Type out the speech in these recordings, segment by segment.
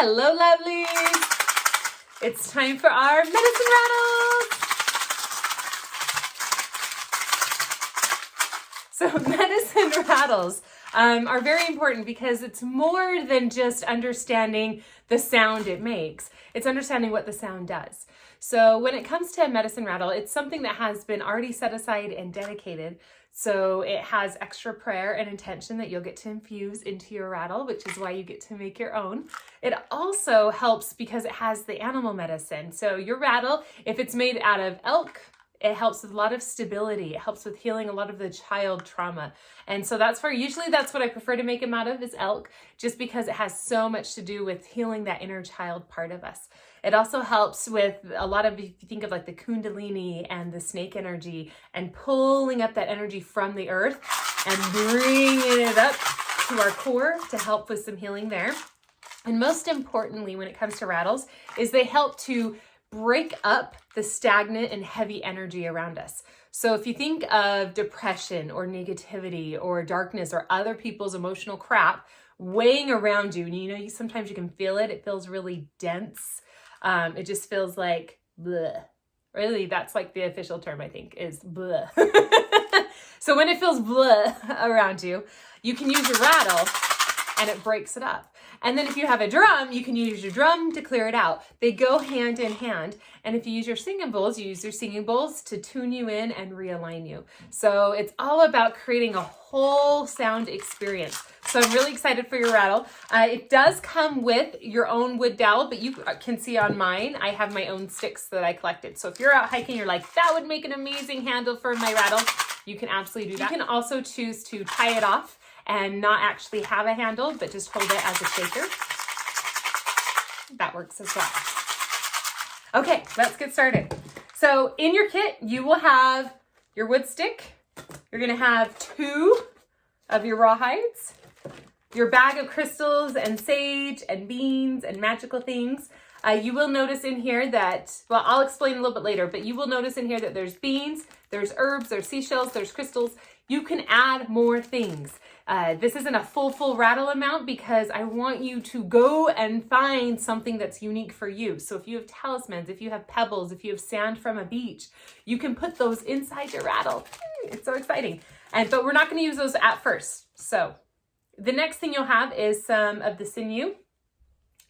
Hello, lovelies. It's time for our medicine rattles. So medicine rattles are very important because it's more than just understanding the sound it makes. It's understanding what the sound does. So when it comes to a medicine rattle, it's something that has been already set aside and dedicated. So it has extra prayer and intention that you'll get to infuse into your rattle, which is why you get to make your own. It also helps because it has the animal medicine. So your rattle, if it's made out of elk, it helps with a lot of stability. It helps with healing a lot of the child trauma. And so usually that's what I prefer to make them out of, is elk, just because it has so much to do with healing that inner child part of us. It also helps with a lot of, if you think of like the kundalini and the snake energy and pulling up that energy from the earth and bringing it up to our core to help with some healing there. And most importantly, when it comes to rattles, is they help to break up the stagnant and heavy energy around us. So if you think of depression or negativity or darkness or other people's emotional crap weighing around you, and sometimes you can feel it. It feels really dense. It just feels like bleh. Really, that's like the official term, I think, is bleh. So when it feels bleh around you, you can use your rattle and it breaks it up. And then if you have a drum, you can use your drum to clear it out. They go hand in hand. And if you use your singing bowls, you use your singing bowls to tune you in and realign you. So it's all about creating a whole sound experience. So I'm really excited for your rattle. It does come with your own wood dowel, but you can see on mine, I have my own sticks that I collected. So if you're out hiking, you're like, that would make an amazing handle for my rattle, you can absolutely do that. You can also choose to tie it off and not actually have a handle, but just hold it as a shaker. That works as well. Okay, let's get started. So in your kit, you will have your wood stick. You're gonna have 2 of your rawhides, your bag of crystals and sage and beans and magical things. You will notice in here that, well, I'll explain a little bit later, but you will notice in here that there's beans, there's herbs, there's seashells, there's crystals. You can add more things. This isn't a full rattle amount because I want you to go and find something that's unique for you. So if you have talismans, if you have pebbles, if you have sand from a beach, you can put those inside your rattle. It's so exciting. But we're not going to use those at first. So the next thing you'll have is some of the sinew.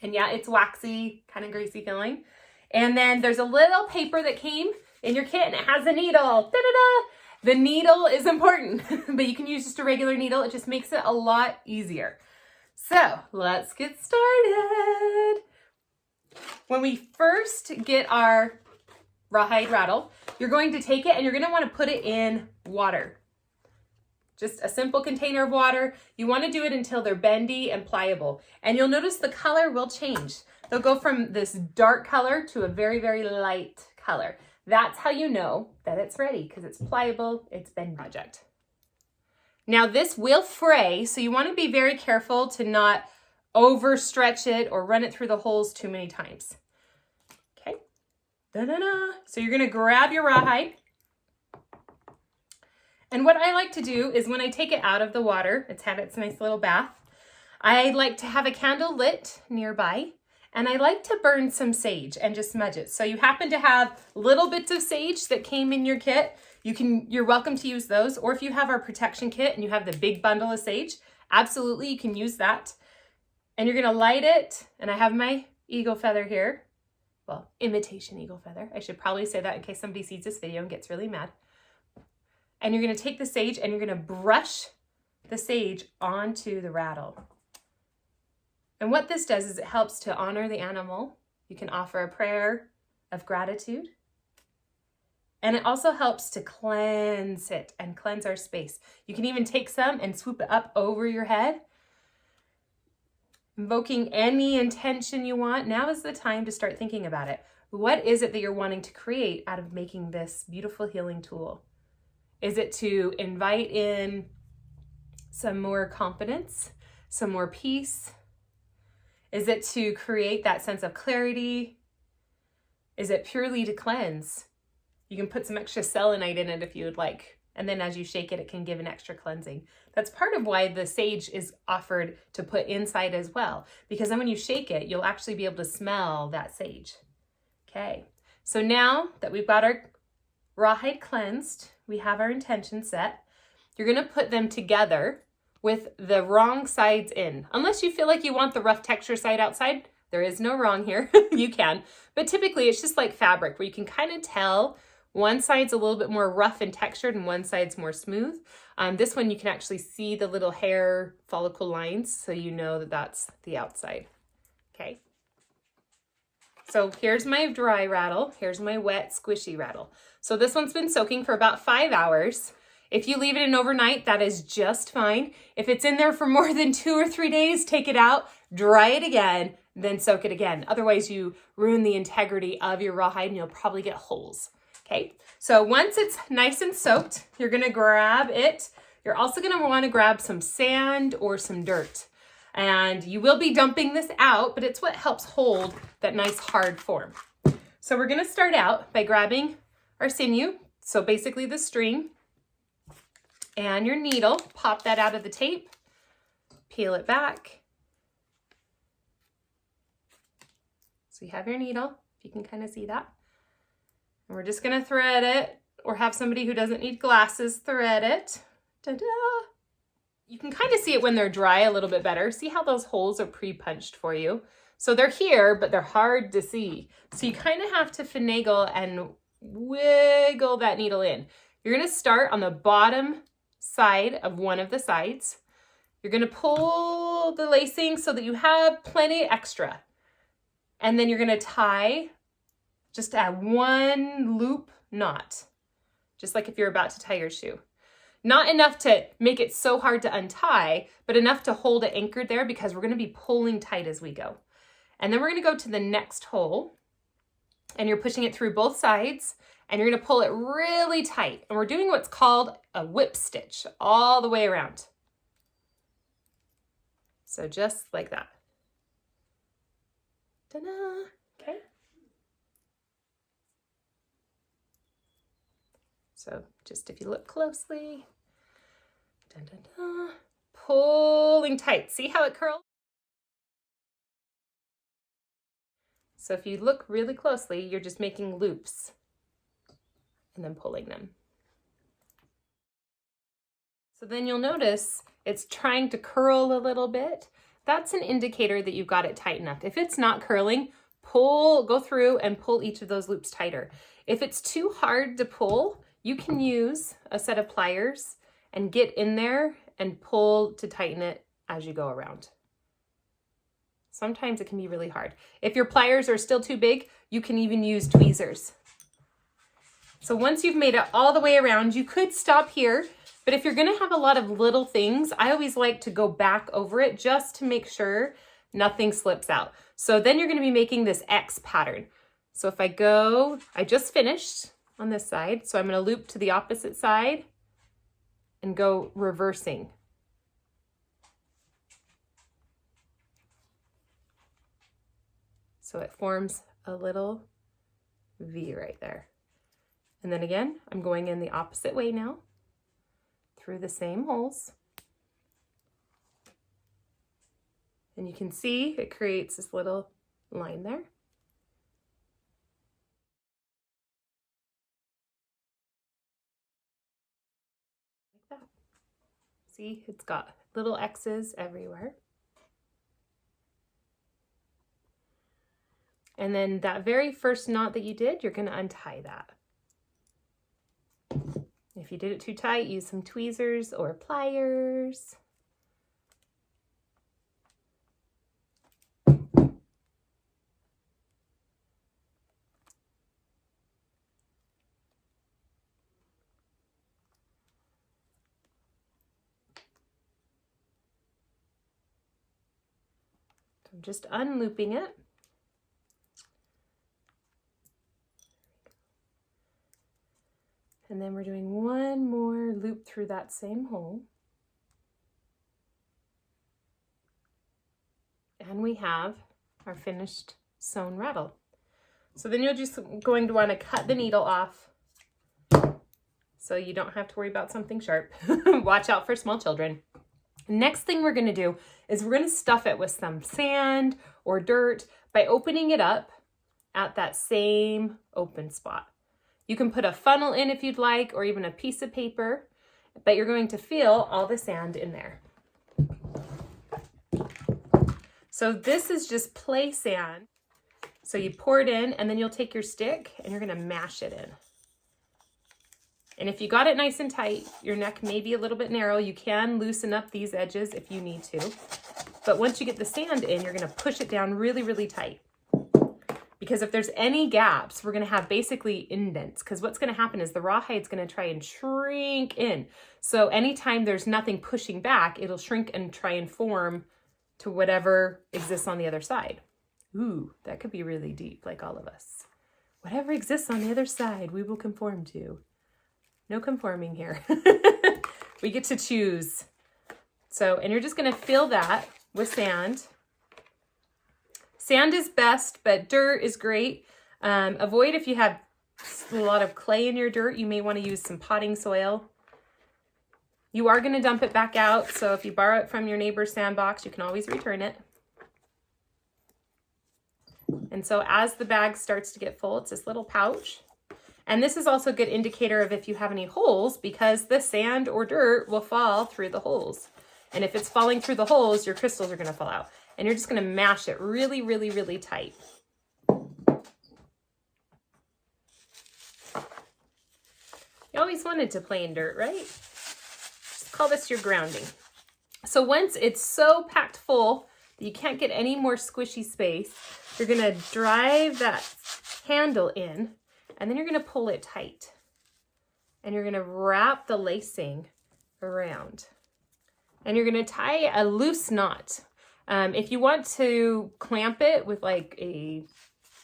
And yeah, it's waxy, kind of greasy feeling. And then there's a little paper that came in your kit and it has a needle. Da-da-da! The needle is important, but you can use just a regular needle. It just makes it a lot easier. So let's get started. When we first get our rawhide rattle, you're going to take it and you're going to want to put it in water. Just a simple container of water. You want to do it until they're bendy and pliable. And you'll notice the color will change. They'll go from this dark color to a very, very light color. That's how you know that it's ready, because it's pliable, it's bendy. Project. Now this will fray, so you want to be very careful to not overstretch it or run it through the holes too many times. Okay. Da-da-da. So you're going to grab your rawhide. And what I like to do is when I take it out of the water, it's had its nice little bath, I like to have a candle lit nearby. And I like to burn some sage and just smudge it. So you happen to have little bits of sage that came in your kit, you're welcome to use those. Or if you have our protection kit and you have the big bundle of sage, absolutely you can use that. And you're gonna light it. And I have my eagle feather here. Well, imitation eagle feather. I should probably say that in case somebody sees this video and gets really mad. And you're gonna take the sage and you're gonna brush the sage onto the rattle. And what this does is it helps to honor the animal. You can offer a prayer of gratitude. And it also helps to cleanse it and cleanse our space. You can even take some and swoop it up over your head, invoking any intention you want. Now is the time to start thinking about it. What is it that you're wanting to create out of making this beautiful healing tool? Is it to invite in some more confidence, some more peace? Is it to create that sense of clarity? Is it purely to cleanse? You can put some extra selenite in it if you would like. And then as you shake it, it can give an extra cleansing. That's part of why the sage is offered to put inside as well, because then when you shake it, you'll actually be able to smell that sage. Okay, so now that we've got our rawhide cleansed, we have our intention set. You're gonna put them together with the wrong sides in. Unless you feel like you want the rough texture side outside, there is no wrong here, you can. But typically it's just like fabric where you can kind of tell one side's a little bit more rough and textured and one side's more smooth. This one you can actually see the little hair follicle lines, so you know that that's the outside. Okay. So here's my dry rattle. Here's my wet, squishy rattle. So this one's been soaking for about 5 hours. If you leave it in overnight, that is just fine. If it's in there for more than 2 or 3 days, take it out, dry it again, then soak it again. Otherwise you ruin the integrity of your rawhide and you'll probably get holes. Okay, so once it's nice and soaked, you're gonna grab it. You're also gonna wanna grab some sand or some dirt. And you will be dumping this out, but it's what helps hold that nice hard form. So we're gonna start out by grabbing our sinew, so basically the string, and your needle. Pop that out of the tape, peel it back. So you have your needle, if you can kind of see that. And we're just gonna thread it, or have somebody who doesn't need glasses thread it. Ta-da! You can kind of see it when they're dry a little bit better. See how those holes are pre-punched for you? So they're here, but they're hard to see. So you kind of have to finagle and wiggle that needle in. You're gonna start on the bottom side of one of the sides. You're gonna pull the lacing so that you have plenty extra. And then you're gonna tie just a 1 loop knot, just like if you're about to tie your shoe. Not enough to make it so hard to untie, but enough to hold it anchored there because we're gonna be pulling tight as we go. And then we're gonna go to the next hole and you're pushing it through both sides and you're gonna pull it really tight. And we're doing what's called a whip stitch all the way around. So just like that. Ta-da! Okay. So just if you look closely, dun, dun, dun, pulling tight. See how it curls? So if you look really closely, you're just making loops and then pulling them. So then you'll notice it's trying to curl a little bit. That's an indicator that you've got it tight enough. If it's not curling, go through and pull each of those loops tighter. If it's too hard to pull, you can use a set of pliers and get in there and pull to tighten it as you go around. Sometimes it can be really hard. If your pliers are still too big, you can even use tweezers. So once you've made it all the way around, you could stop here, but if you're gonna have a lot of little things, I always like to go back over it just to make sure nothing slips out. So then you're gonna be making this X pattern. So if I just finished on this side, so I'm gonna loop to the opposite side and go reversing. So it forms a little V right there. And then again, I'm going in the opposite way now, through the same holes. And you can see it creates this little line there. Like that. See, it's got little X's everywhere. And then that very first knot that you did, you're going to untie that. If you did it too tight, use some tweezers or pliers. I'm just unlooping it. And then we're doing one more loop through that same hole. And we have our finished sewn rattle. So then you're just going to want to cut the needle off so you don't have to worry about something sharp. Watch out for small children. Next thing we're gonna do is we're gonna stuff it with some sand or dirt by opening it up at that same open spot. You can put a funnel in if you'd like, or even a piece of paper, but you're going to feel all the sand in there. So this is just play sand. So you pour it in, and then you'll take your stick and you're gonna mash it in. And if you got it nice and tight, your neck may be a little bit narrow. You can loosen up these edges if you need to. But once you get the sand in, you're gonna push it down really, really tight. Because if there's any gaps, we're gonna have basically indents. Because what's gonna happen is the rawhide's gonna try and shrink in. So anytime there's nothing pushing back, it'll shrink and try and form to whatever exists on the other side. Ooh, that could be really deep, like all of us. Whatever exists on the other side, we will conform to. No conforming here. We get to choose. So, and you're just gonna fill that with sand. Sand is best, but dirt is great. Avoid if you have a lot of clay in your dirt, you may wanna use some potting soil. You are gonna dump it back out, so if you borrow it from your neighbor's sandbox, you can always return it. And so as the bag starts to get full, it's this little pouch. And this is also a good indicator of if you have any holes, because the sand or dirt will fall through the holes. And if it's falling through the holes, your crystals are gonna fall out. And you're just gonna mash it really, really, really tight. You always wanted to play in dirt, right? Just call this your grounding. So once it's so packed full that you can't get any more squishy space, you're gonna drive that handle in, and then you're gonna pull it tight. And you're gonna wrap the lacing around. And you're gonna tie a loose knot. If you want to clamp it with like a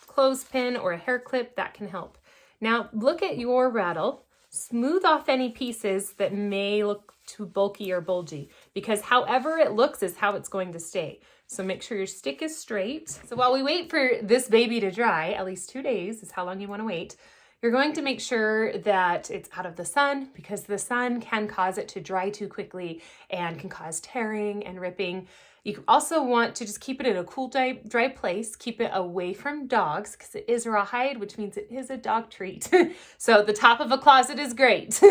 clothespin or a hair clip, that can help. Now look at your rattle. Smooth off any pieces that may look too bulky or bulgy, because however it looks is how it's going to stay. So make sure your stick is straight. So while we wait for this baby to dry, at least 2 days is how long you want to wait, you're going to make sure that it's out of the sun, because the sun can cause it to dry too quickly and can cause tearing and ripping. You also want to just keep it in a cool, dry place. Keep it away from dogs, because it is rawhide, which means it is a dog treat. So the top of a closet is great.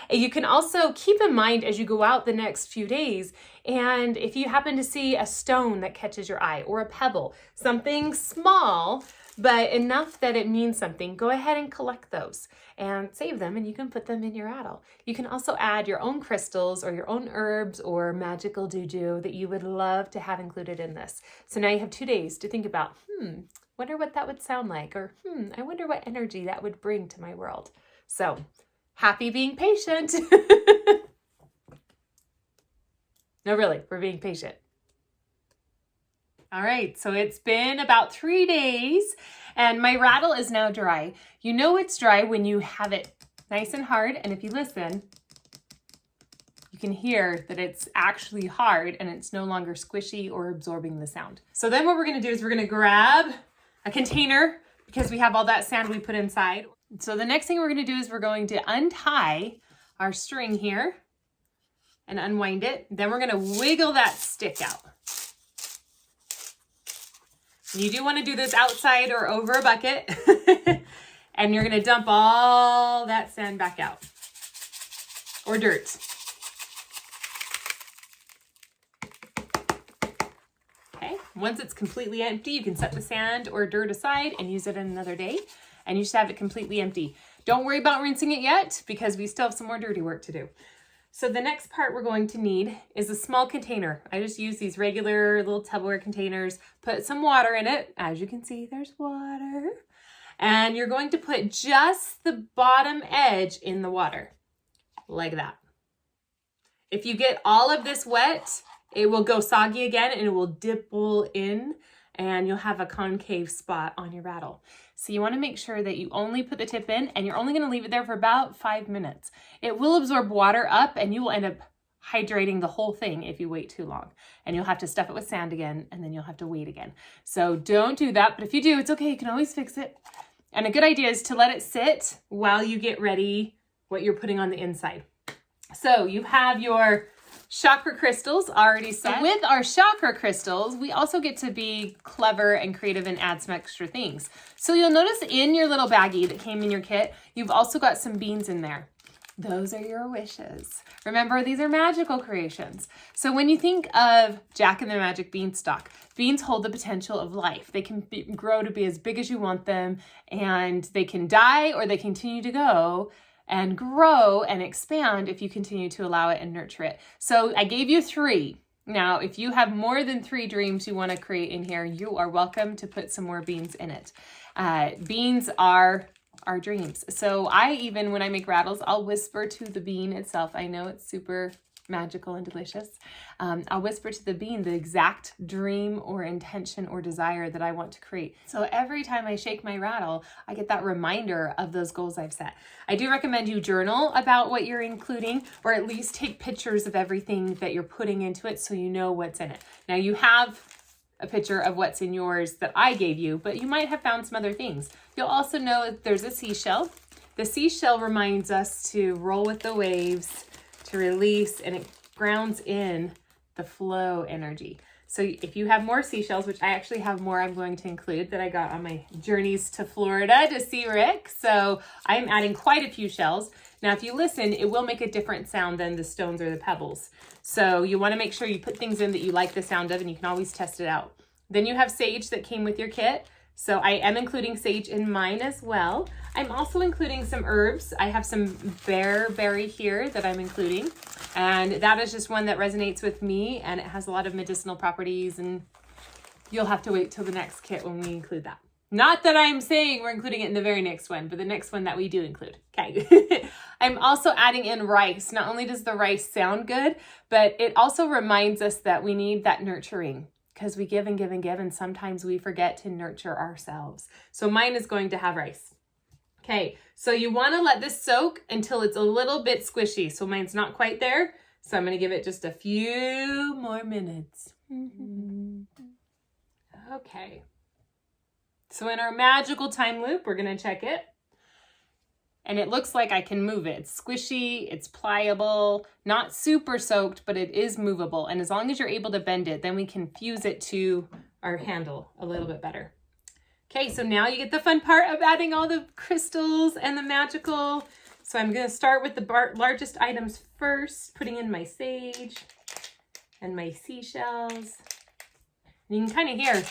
You can also keep in mind as you go out the next few days, and if you happen to see a stone that catches your eye, or a pebble, something small, but enough that it means something, go ahead and collect those and save them, and you can put them in your rattle. You can also add your own crystals or your own herbs or magical juju that you would love to have included in this. So now you have 2 days to think about, wonder what that would sound like, or I wonder what energy that would bring to my world. So happy being patient. No, really, we're being patient. All right, so it's been about 3 days and my rattle is now dry. You know it's dry when you have it nice and hard, and if you listen, you can hear that it's actually hard and it's no longer squishy or absorbing the sound. So then what we're gonna do is we're gonna grab a container, because we have all that sand we put inside. So the next thing we're gonna do is we're going to untie our string here and unwind it. Then we're gonna wiggle that stick out. You do want to do this outside or over a bucket. And you're going to dump all that sand back out, or dirt. Okay, once it's completely empty, you can set the sand or dirt aside and use it another day, and you should have it completely empty. Don't worry about rinsing it yet, because we still have some more dirty work to do. So the next part we're going to need is a small container. I just use these regular little Tupperware containers, put some water in it. As you can see, there's water. And you're going to put just the bottom edge in the water, like that. If you get all of this wet, it will go soggy again and it will dimple in, and you'll have a concave spot on your rattle. So you want to make sure that you only put the tip in, and you're only going to leave it there for about 5 minutes. It will absorb water up, and you will end up hydrating the whole thing if you wait too long. And you'll have to stuff it with sand again, and then you'll have to wait again. So don't do that, but if you do, it's okay. You can always fix it. And a good idea is to let it sit while you get ready what you're putting on the inside. So you have your chakra crystals already set. With our chakra crystals, we also get to be clever and creative and add some extra things. So you'll notice in your little baggie that came in your kit, you've also got some beans in there. Those are your wishes. Remember, these are magical creations. So when you think of Jack and the Magic Beanstalk, beans hold the potential of life. They can grow to be as big as you want them, and they can die or they continue to go and grow and expand if you continue to allow it and nurture it. So I gave you 3. Now, if you have more than 3 dreams you want to create in here, you are welcome to put some more beans in it. Beans are our dreams. So I even, when I make rattles, I'll whisper to the bean itself. I know it's super magical and delicious. I'll whisper to the bean the exact dream or intention or desire that I want to create. So every time I shake my rattle, I get that reminder of those goals I've set. I do recommend you journal about what you're including, or at least take pictures of everything that you're putting into it so you know what's in it. Now you have a picture of what's in yours that I gave you, but you might have found some other things. You'll also know there's a seashell. The seashell reminds us to roll with the waves, to release, and it grounds in the flow energy. So if you have more seashells, which I actually have more I'm going to include that I got on my journeys to Florida to see Rick. So I'm adding quite a few shells. Now, if you listen, it will make a different sound than the stones or the pebbles. So you want to make sure you put things in that you like the sound of, and you can always test it out. Then you have sage that came with your kit. So I am including sage in mine as well. I'm also including some herbs. I have some bearberry here that I'm including. And that is just one that resonates with me, and it has a lot of medicinal properties, and you'll have to wait till the next kit when we include that. Not that I'm saying we're including it in the very next one, but the next one that we do include. Okay. I'm also adding in rice. Not only does the rice sound good, but it also reminds us that we need that nurturing, because we give and give and give, and sometimes we forget to nurture ourselves. So mine is going to have rice. Okay, so you want to let this soak until it's a little bit squishy. So mine's not quite there, so I'm going to give it just a few more minutes. Okay. So in our magical time loop, we're going to check it. And it looks like I can move it. It's squishy, it's pliable, not super soaked, but it is movable. And as long as you're able to bend it, then we can fuse it to our handle a little bit better. Okay, so now you get the fun part of adding all the crystals and the magical. So I'm going to start with the largest items first, putting in my sage and my seashells. And you can kind of hear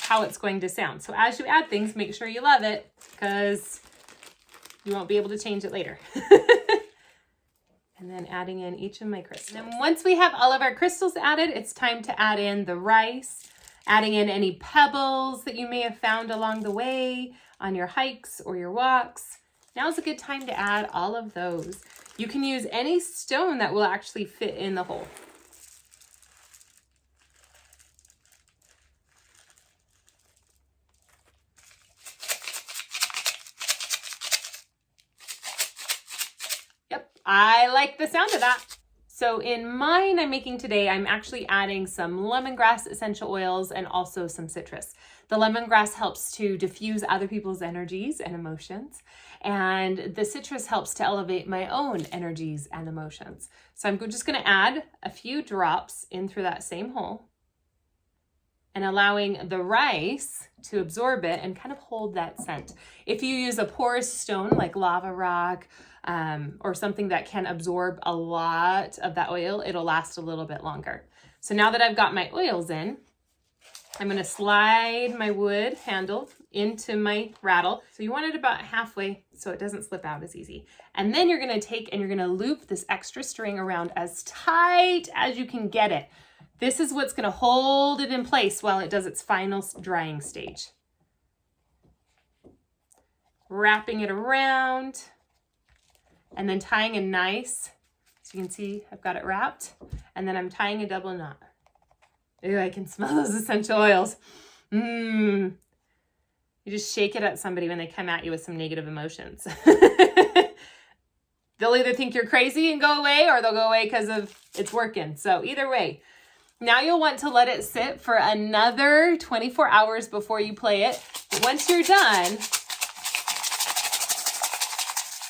how it's going to sound. So as you add things, make sure you love it, because you won't be able to change it later. And then adding in each of my crystals. And once we have all of our crystals added, it's time to add in the rice, adding in any pebbles that you may have found along the way on your hikes or your walks. Now's a good time to add all of those. You can use any stone that will actually fit in the hole. I like the sound of that. So in mine I'm making today, I'm actually adding some lemongrass essential oils and also some citrus. The lemongrass helps to diffuse other people's energies and emotions, and the citrus helps to elevate my own energies and emotions. So I'm just going to add a few drops in through that same hole, and allowing the rice to absorb it and kind of hold that scent. If you use a porous stone like lava rock, or something that can absorb a lot of that oil, it'll last a little bit longer. So now that I've got my oils in, I'm going to slide my wood handle into my rattle. So you want it about halfway so it doesn't slip out as easy. And then you're going to take and you're going to loop this extra string around as tight as you can get it. This is what's going to hold it in place while it does its final drying stage. Wrapping it around and then tying a nice, so you can see I've got it wrapped, and then I'm tying a double knot. Ooh, I can smell those essential oils. You just shake it at somebody when they come at you with some negative emotions. They'll either think you're crazy and go away, or they'll go away because of it's working. So either way. Now you'll want to let it sit for another 24 hours before you play it. But once you're done,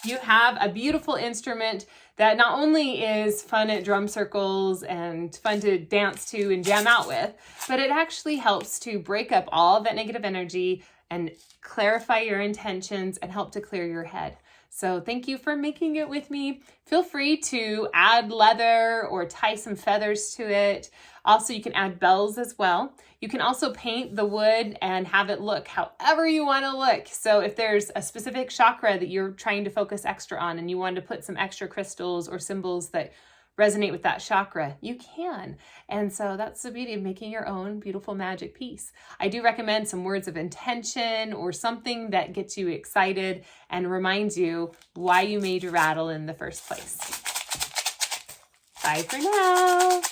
you have a beautiful instrument that not only is fun at drum circles and fun to dance to and jam out with, but it actually helps to break up all that negative energy and clarify your intentions and help to clear your head. So thank you for making it with me. Feel free to add leather or tie some feathers to it. Also, you can add bells as well. You can also paint the wood and have it look however you want to look. So if there's a specific chakra that you're trying to focus extra on and you want to put some extra crystals or symbols that resonate with that chakra, you can. And so that's the beauty of making your own beautiful magic piece. I do recommend some words of intention or something that gets you excited and reminds you why you made your rattle in the first place. Bye for now.